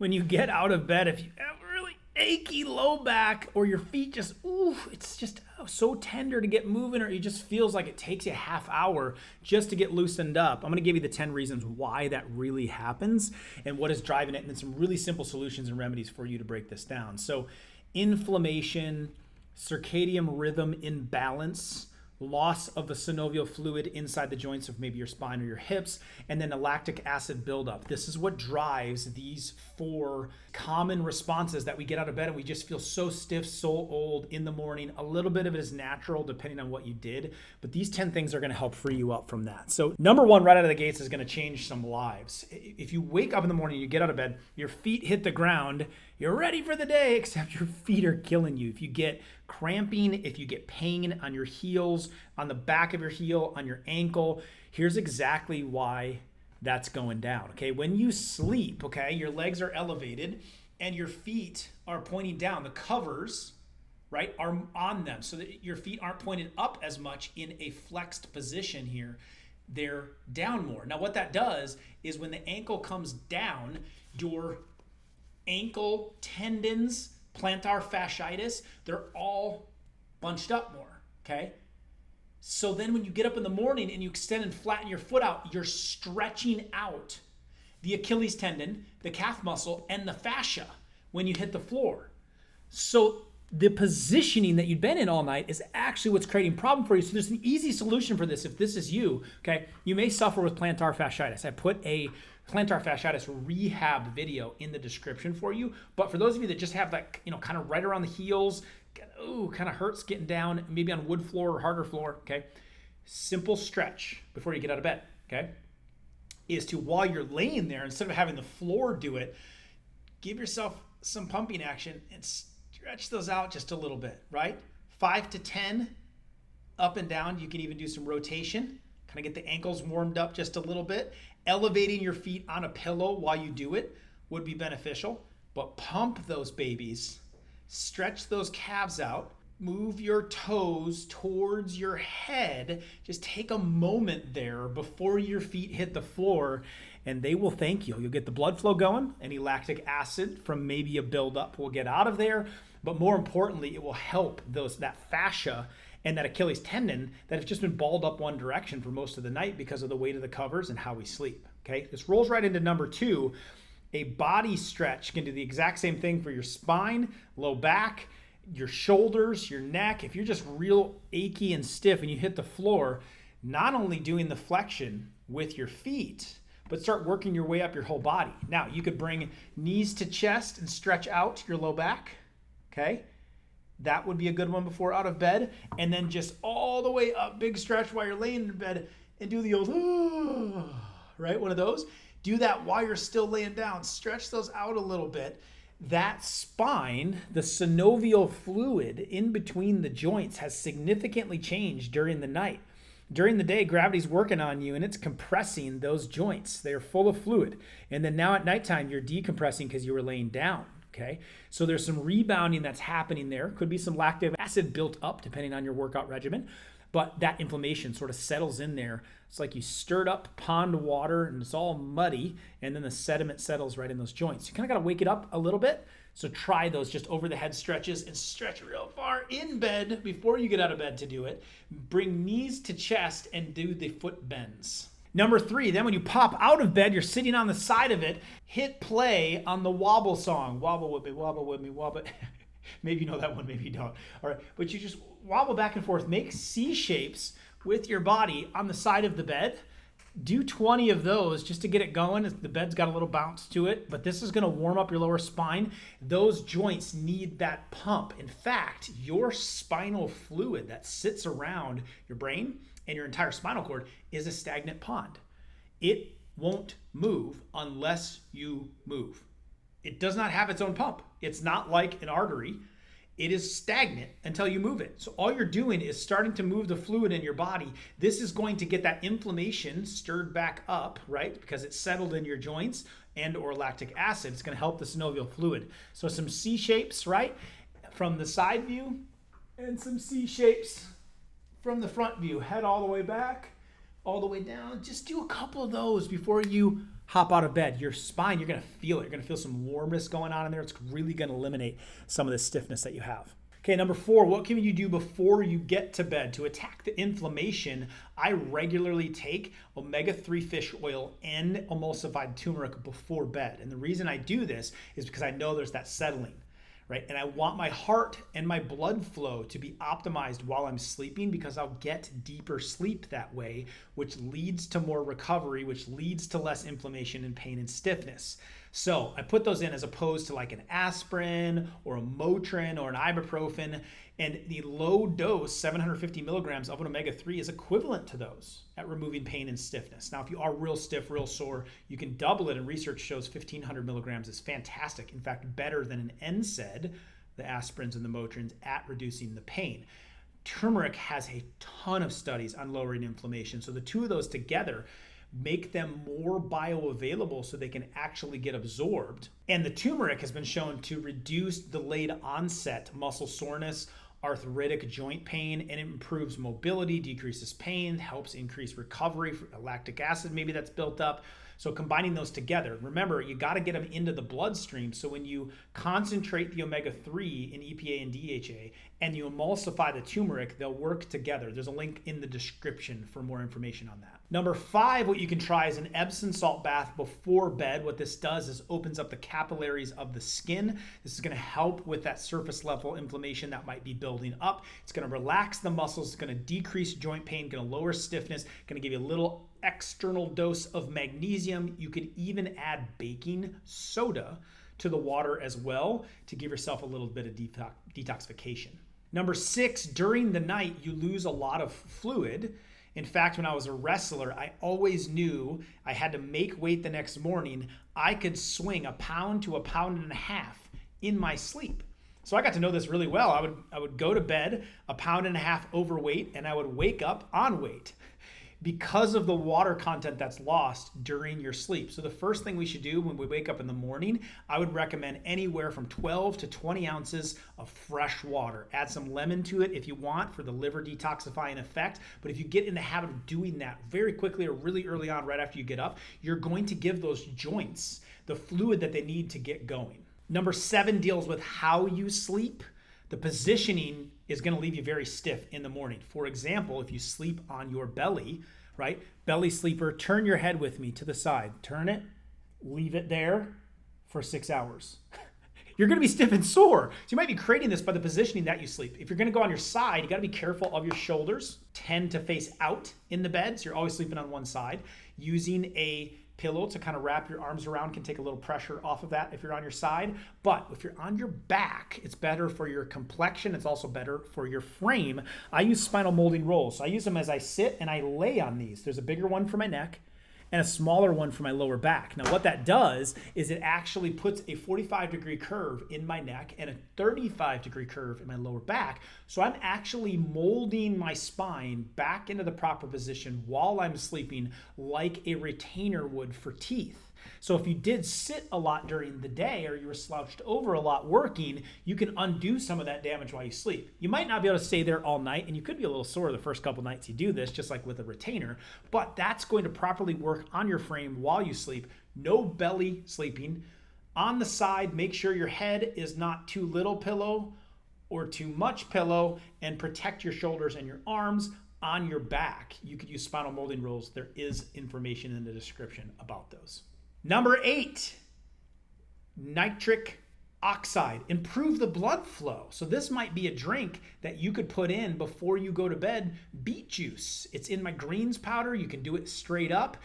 when you get out of bed, if you have a really achy low back or your feet just, it's just so tender to get moving, or it just feels like it takes you a half hour just to get loosened up. I'm going to give you the 10 reasons why that really happens and what is driving it, and then some really simple solutions and remedies for you to break this down. So inflammation, circadian rhythm imbalance, loss of the synovial fluid inside the joints of maybe your spine or your hips, and then a lactic acid buildup. This is what drives these 4 common responses that we get out of bed and we just feel so stiff, so old in the morning. A little bit of it is natural depending on what you did, but these 10 things are going to help free you up from that. So number 1 right out of the gates is going to change some lives. If you wake up in the morning, you get out of bed, your feet hit the ground, you're ready for the day, except your feet are killing you. If you get cramping, if you get pain on your heels, on the back of your heel, on your ankle, here's exactly why that's going down, okay? When you sleep, okay, your legs are elevated and your feet are pointing down. The covers, right, are on them so that your feet aren't pointed up as much in a flexed position here. They're down more. Now, what that does is when the ankle comes down, your ankle tendons, plantar fasciitis, they're all bunched up more, okay? So then when you get up in the morning and you extend and flatten your foot out, you're stretching out the Achilles tendon, the calf muscle, and the fascia when you hit the floor. So the positioning that you've been in all night is actually what's creating a problem for you. So there's an easy solution for this if this is you, okay? You may suffer with plantar fasciitis. I put a plantar fasciitis rehab video in the description for you. But for those of you that just have that, kind of right around the heels, kind of hurts getting down, maybe on wood floor or harder floor, okay? Simple stretch before you get out of bed, okay? Is to, while you're laying there, instead of having the floor do it, give yourself some pumping action and stretch those out just a little bit, right? 5 to 10 up and down. You can even do some rotation, kind of get the ankles warmed up just a little bit. Elevating your feet on a pillow while you do it would be beneficial, but pump those babies, stretch those calves out, move your toes towards your head. Just take a moment there before your feet hit the floor and they will thank you. You'll get the blood flow going. Any lactic acid from maybe a buildup will get out of there. But more importantly, it will help that fascia and that Achilles tendon that have just been balled up one direction for most of the night because of the weight of the covers and how we sleep. Okay, this rolls right into number 2. A body stretch can do the exact same thing for your spine, low back, your shoulders, your neck. If you're just real achy and stiff and you hit the floor, not only doing the flexion with your feet, but start working your way up your whole body. Now, you could bring knees to chest and stretch out your low back, okay? That would be a good one before out of bed. And then just all the way up, big stretch while you're laying in bed and do the old, right? One of those. Do that while you're still laying down. Stretch those out a little bit. That spine, the synovial fluid in between the joints has significantly changed during the night. During the day, gravity's working on you and it's compressing those joints. They're full of fluid. And then now at nighttime, you're decompressing because you were laying down. Okay, so there's some rebounding that's happening there. Could be some lactic acid built up depending on your workout regimen, but that inflammation sort of settles in there. It's like you stirred up pond water and it's all muddy, and then the sediment settles right in those joints. You kind of got to wake it up a little bit. So try those just over the head stretches and stretch real far in bed before you get out of bed to do it. Bring knees to chest and do the foot bends. Number 3, then when you pop out of bed, you're sitting on the side of it, hit play on the wobble song. Wobble with me, wobble. Maybe you know that one, maybe you don't. All right, but you just wobble back and forth. Make C shapes with your body on the side of the bed. Do 20 of those just to get it going. The bed's got a little bounce to it, but this is going to warm up your lower spine. Those joints need that pump. In fact, your spinal fluid that sits around your brain and your entire spinal cord is a stagnant pond. It won't move unless you move. It does not have its own pump. It's not like an artery. It is stagnant until you move it. So all you're doing is starting to move the fluid in your body. This is going to get that inflammation stirred back up, right? Because it's settled in your joints and or lactic acid. It's going to help the synovial fluid. So some C shapes, right? From the side view, and some C shapes from the front view. Head all the way back, all the way down. Just do a couple of those before you hop out of bed, your spine, you're gonna feel it. You're gonna feel some warmness going on in there. It's really gonna eliminate some of the stiffness that you have. Okay, number 4, what can you do before you get to bed to attack the inflammation? I regularly take omega-3 fish oil and emulsified turmeric before bed. And the reason I do this is because I know there's that settling, right? And I want my heart and my blood flow to be optimized while I'm sleeping, because I'll get deeper sleep that way, which leads to more recovery, which leads to less inflammation and pain and stiffness. So I put those in as opposed to like an aspirin or a Motrin or an ibuprofen. And the low dose, 750 milligrams of an omega-3 is equivalent to those at removing pain and stiffness. Now, if you are real stiff, real sore, you can double it. And research shows 1,500 milligrams is fantastic. In fact, better than an NSAID, the aspirins and the Motrins, at reducing the pain. Turmeric has a ton of studies on lowering inflammation. So the two of those together make them more bioavailable so they can actually get absorbed. And the turmeric has been shown to reduce delayed onset muscle soreness, arthritic joint pain, and it improves mobility, decreases pain, helps increase recovery for lactic acid maybe that's built up. So combining those together, remember, you got to get them into the bloodstream. So when you concentrate the omega-3 in EPA and DHA and you emulsify the turmeric, they'll work together. There's a link in the description for more information on that. Number 5, what you can try is an Epsom salt bath before bed. What this does is opens up the capillaries of the skin. This is going to help with that surface level inflammation that might be building up. It's going to relax the muscles. It's going to decrease joint pain, going to lower stiffness, going to give you a little external dose of magnesium. You could even add baking soda to the water as well to give yourself a little bit of detoxification. Number 6, during the night, you lose a lot of fluid. In fact, when I was a wrestler, I always knew I had to make weight the next morning. I could swing a pound to a pound and a half in my sleep. So I got to know this really well. I would go to bed a pound and a half overweight, and I would wake up on weight because of the water content that's lost during your sleep. So the first thing we should do when we wake up in the morning, I would recommend anywhere from 12 to 20 ounces of fresh water. Add some lemon to it if you want for the liver detoxifying effect. But if you get in the habit of doing that very quickly or really early on right after you get up, you're going to give those joints the fluid that they need to get going. Number 7 deals with how you sleep. The positioning is going to leave you very stiff in the morning. For example, if you sleep on your belly, right? Belly sleeper, turn your head with me to the side. Turn it, leave it there for 6 hours. You're going to be stiff and sore. So you might be creating this by the positioning that you sleep. If you're going to go on your side, you got to be careful of your shoulders. Tend to face out in the bed, so you're always sleeping on one side. Using a pillow to kind of wrap your arms around can take a little pressure off of that if you're on your side. But if you're on your back, it's better for your complexion. It's also better for your frame. I use spinal molding rolls. So I use them as I sit and I lay on these. There's a bigger one for my neck and a smaller one for my lower back. Now what that does is it actually puts a 45-degree curve in my neck and a 35-degree curve in my lower back. So I'm actually molding my spine back into the proper position while I'm sleeping, like a retainer would for teeth. So if you did sit a lot during the day or you were slouched over a lot working, you can undo some of that damage while you sleep. You might not be able to stay there all night, and you could be a little sore the first couple nights you do this, just like with a retainer, but that's going to properly work on your frame while you sleep. No belly sleeping. On the side, make sure your head is not too little pillow or too much pillow, and protect your shoulders and your arms. On your back, you could use spinal molding rolls. There is information in the description about those. Number 8, nitric oxide. Improve the blood flow. So this might be a drink that you could put in before you go to bed. Beet juice. It's in my greens powder. You can do it straight up.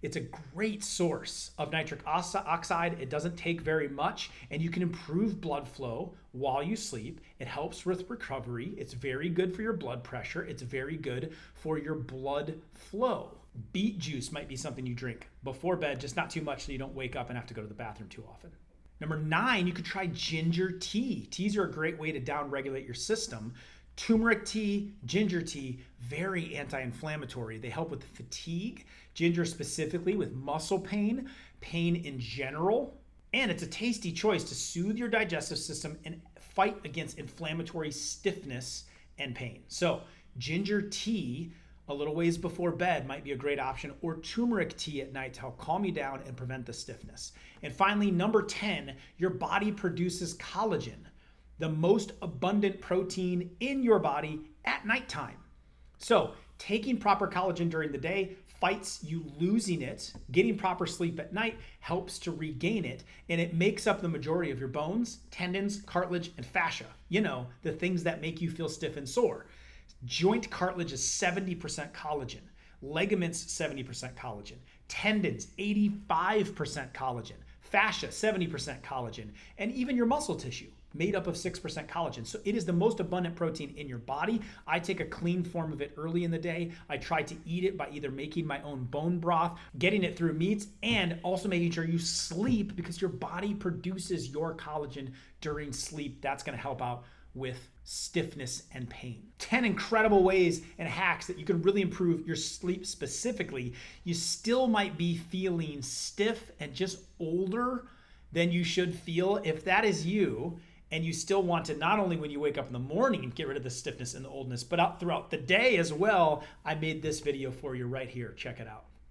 It's a great source of nitric oxide. It doesn't take very much, and you can improve blood flow while you sleep. It helps with recovery. It's very good for your blood pressure. It's very good for your blood flow. Beet juice might be something you drink before bed, just not too much so you don't wake up and have to go to the bathroom too often. Number 9, you could try ginger tea. Teas are a great way to downregulate your system. Turmeric tea, ginger tea, very anti-inflammatory. They help with fatigue, ginger specifically with muscle pain, pain in general, and it's a tasty choice to soothe your digestive system and fight against inflammatory stiffness and pain. So ginger tea a little ways before bed might be a great option, or turmeric tea at night to help calm you down and prevent the stiffness. And finally, number 10, your body produces collagen, the most abundant protein in your body at nighttime. So taking proper collagen during the day fights you losing it. Getting proper sleep at night helps to regain it, and it makes up the majority of your bones, tendons, cartilage, and fascia. You know, the things that make you feel stiff and sore. Joint cartilage is 70% collagen. Ligaments, 70% collagen. Tendons, 85% collagen. Fascia, 70% collagen. And even your muscle tissue, made up of 6% collagen. So it is the most abundant protein in your body. I take a clean form of it early in the day. I try to eat it by either making my own bone broth, getting it through meats, and also making sure you sleep, because your body produces your collagen during sleep. That's going to help out with stiffness and pain. 10 incredible ways and hacks that you can really improve your sleep specifically. You still might be feeling stiff and just older than you should feel. If that is you, and you still want to, not only when you wake up in the morning, get rid of the stiffness and the oldness, but out throughout the day as well, I made this video for you right here. Check it out.